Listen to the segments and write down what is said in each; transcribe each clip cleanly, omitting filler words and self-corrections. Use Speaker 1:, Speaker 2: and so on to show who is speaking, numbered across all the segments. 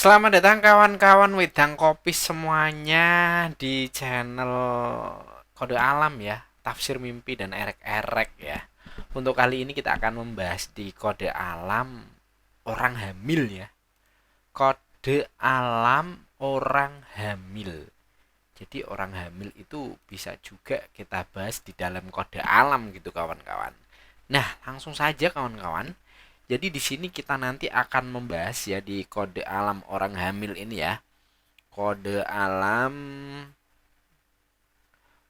Speaker 1: Selamat datang kawan-kawan wedang kopi semuanya di channel Kode Alam ya, Tafsir Mimpi dan Erek-erek ya. Untuk kali ini kita akan membahas di Kode Alam orang hamil ya. Kode Alam orang hamil. Jadi orang hamil itu bisa juga kita bahas di dalam kode alam gitu kawan-kawan. Nah, langsung saja kawan-kawan. Jadi di sini kita nanti akan membahas ya di kode alam orang hamil ini ya. Kode alam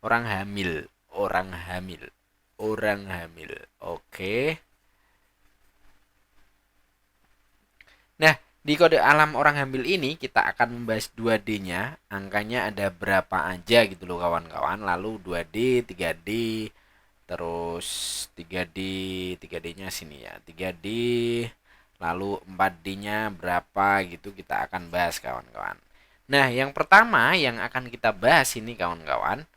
Speaker 1: orang hamil, orang hamil, orang hamil. Oke. Nah, di kode alam orang hamil ini kita akan membahas 2D-nya. Angkanya ada berapa aja gitu loh kawan-kawan. Lalu 2D, 3D, terus 3D, 3D-nya sini ya. 3D, lalu 4D-nya berapa gitu kita akan bahas kawan-kawan. Nah, yang pertama yang akan kita bahas ini kawan-kawan,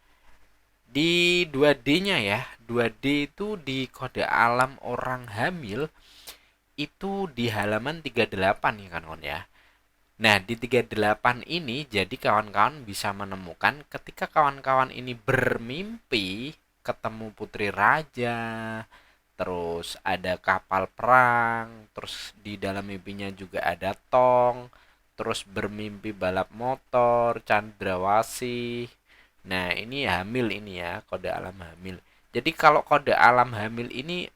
Speaker 1: di 2D-nya ya. 2D itu di kode alam orang hamil itu di halaman 38 ya kawan-kawan ya. Nah, di 38 ini jadi kawan-kawan bisa menemukan ketika kawan-kawan ini bermimpi ketemu putri raja, terus ada kapal perang, terus di dalam mimpinya juga ada tong, terus bermimpi balap motor, candrawasih. Nah, ini hamil ini ya, kode alam hamil. Jadi kalau kode alam hamil ini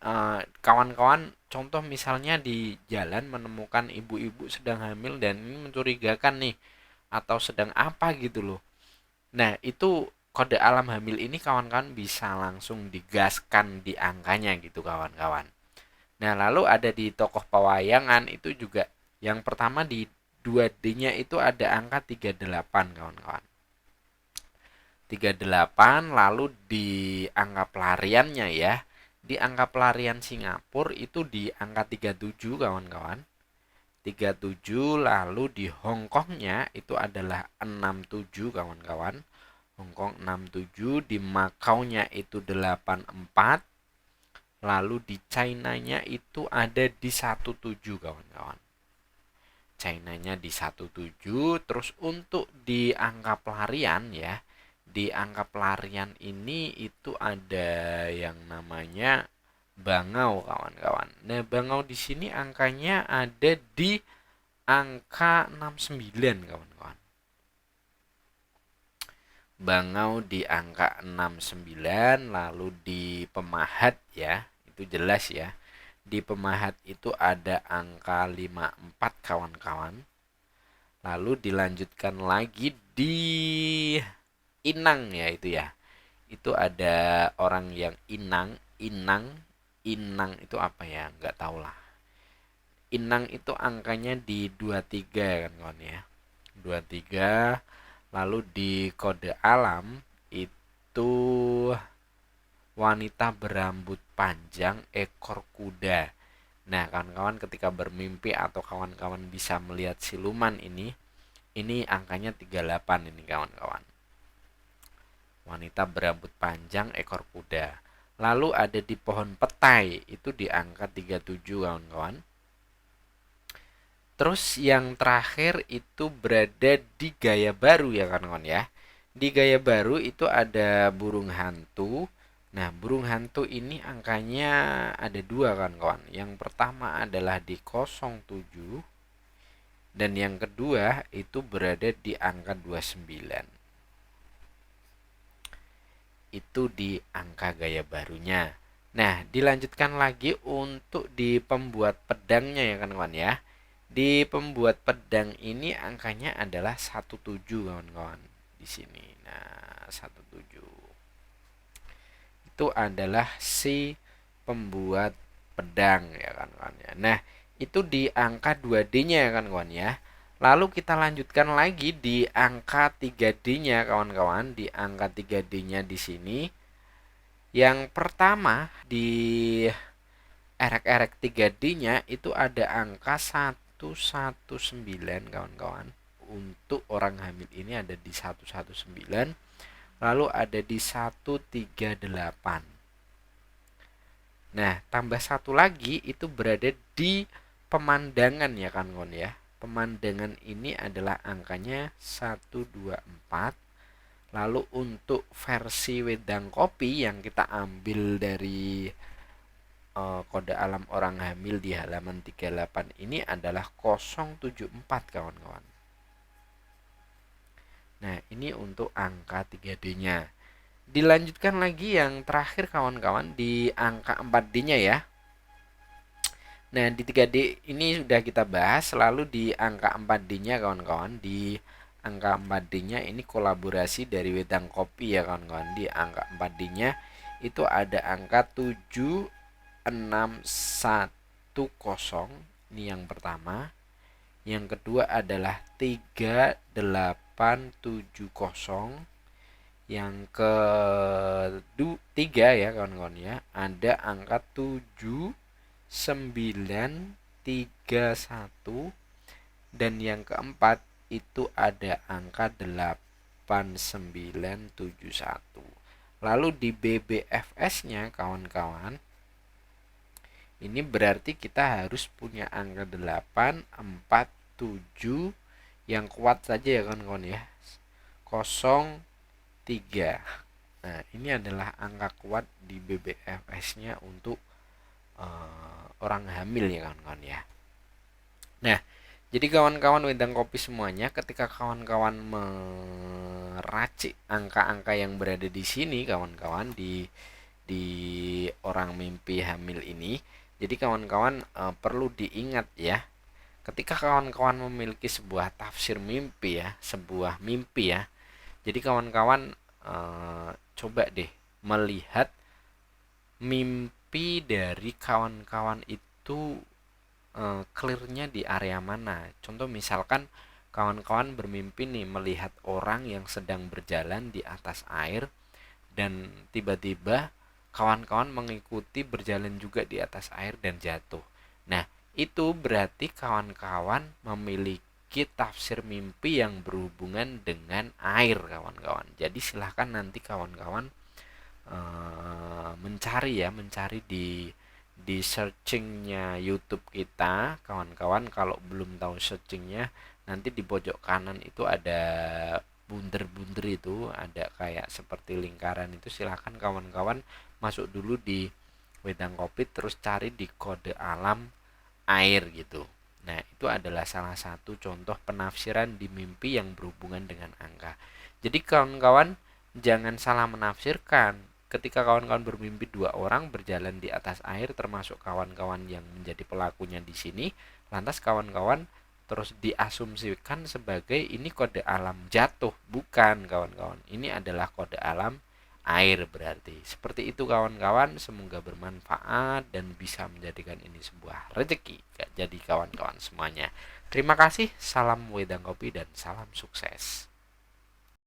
Speaker 1: kawan-kawan contoh misalnya di jalan menemukan ibu-ibu sedang hamil dan ini mencurigakan nih atau sedang apa gitu loh. Nah, itu kode alam hamil ini kawan-kawan bisa langsung digaskan di angkanya gitu kawan-kawan. Nah, lalu ada di tokoh pewayangan itu juga yang pertama di 2D-nya itu ada angka 38 kawan-kawan. 38 lalu di angka pelariannya ya. Di angka pelarian Singapura itu di angka 37 kawan-kawan. 37 lalu di Hong Kongnya itu adalah 67 kawan-kawan. Hong Kong 67, di Makau-nya itu 84, lalu di China-nya itu ada di 17 kawan-kawan. China-nya di 17, terus untuk di angka pelarian ya. Di angka pelarian ini itu ada yang namanya Bangau kawan-kawan. Nah, Bangau di sini angkanya ada di angka 69 kawan-kawan. Bangau di angka 69, lalu di Pemahat ya, itu jelas ya. Di Pemahat itu ada angka 54 kawan-kawan. Lalu dilanjutkan lagi di Inang ya itu ya. Itu ada orang yang Inang, Inang, Inang itu apa ya? Nggak tahu lah. Inang itu angkanya di 23 kan kawan ya. 23. Lalu di kode alam itu wanita berambut panjang ekor kuda. Nah, kawan-kawan ketika bermimpi atau kawan-kawan bisa melihat siluman ini angkanya 38 ini kawan-kawan. Wanita berambut panjang ekor kuda. Lalu ada di pohon petai itu di angka 37 kawan-kawan. Terus yang terakhir itu berada di gaya baru ya kawan-kawan ya. Di gaya baru itu ada burung hantu. Nah, burung hantu ini angkanya ada dua kawan-kawan. Yang pertama adalah di 07 dan yang kedua itu berada di angka 29. Itu di angka gaya barunya. Nah, dilanjutkan lagi untuk di pembuat pedangnya ya kawan-kawan ya. Di pembuat pedang ini angkanya adalah 17 kawan-kawan di sini. Nah, 17. Itu adalah si pembuat pedang ya kawan-kawan ya. Nah, itu di angka 2D-nya ya kawan-kawan ya. Lalu kita lanjutkan lagi di angka 3D-nya kawan-kawan. Di angka 3D-nya di sini. Yang pertama di erek-erek 3D-nya itu ada angka 119 kawan-kawan. Untuk orang hamil ini ada di 119, lalu ada di 138. Nah, tambah satu lagi itu berada di pemandangan ya kawan-kawan ya. pemandangan ini adalah angkanya 124. Lalu untuk versi wedang kopi yang kita ambil dari kode alam orang hamil di halaman 38 ini adalah 074 kawan-kawan. Nah, ini untuk angka 3D-nya. Dilanjutkan lagi yang terakhir kawan-kawan di angka 4D-nya ya. Nah, di 3D ini sudah kita bahas, lalu di angka 4D-nya kawan-kawan, di angka 4D-nya ini kolaborasi dari wedang kopi ya kawan-kawan. Di angka 4D-nya itu ada angka 7610, ini yang pertama. Yang kedua adalah 3870. Yang ketiga ya kawan-kawan ya, ada angka 7931, dan yang keempat itu ada angka 8971. Lalu di BBFS-nya kawan-kawan, ini berarti kita harus punya angka 8, 4, 7 yang kuat saja ya kawan-kawan ya. 0, 3. Nah, ini adalah angka kuat di BBFS-nya untuk orang hamil ya kawan-kawan ya. Nah, jadi kawan-kawan wedang kopi semuanya, ketika kawan-kawan meracik angka-angka yang berada di sini kawan-kawan di orang mimpi hamil ini, jadi kawan-kawan perlu diingat ya, ketika kawan-kawan memiliki sebuah tafsir mimpi ya, sebuah mimpi ya. Jadi kawan-kawan coba deh melihat mimpi dari kawan-kawan itu clearnya di area mana. Contoh misalkan kawan-kawan bermimpi nih melihat orang yang sedang berjalan di atas air dan tiba-tiba kawan-kawan mengikuti berjalan juga di atas air dan jatuh. Nah, itu berarti kawan-kawan memiliki tafsir mimpi yang berhubungan dengan air kawan-kawan. Jadi silahkan nanti kawan-kawan mencari di searchingnya YouTube kita kawan-kawan. Kalau belum tahu searchingnya, nanti di pojok kanan itu ada bunder-bunder, itu ada kayak seperti lingkaran, itu silahkan kawan-kawan masuk dulu di wedang kopi, terus cari di kode alam air gitu. Nah, itu adalah salah satu contoh penafsiran di mimpi yang berhubungan dengan angka. Jadi kawan-kawan jangan salah menafsirkan. Ketika kawan-kawan bermimpi dua orang berjalan di atas air, termasuk kawan-kawan yang menjadi pelakunya di sini, lantas kawan-kawan terus diasumsikan sebagai ini kode alam jatuh. Bukan kawan-kawan, ini adalah kode alam air berarti. Seperti itu kawan-kawan, semoga bermanfaat dan bisa menjadikan ini sebuah rezeki jadi kawan-kawan semuanya. Terima kasih, salam wedang kopi dan salam sukses.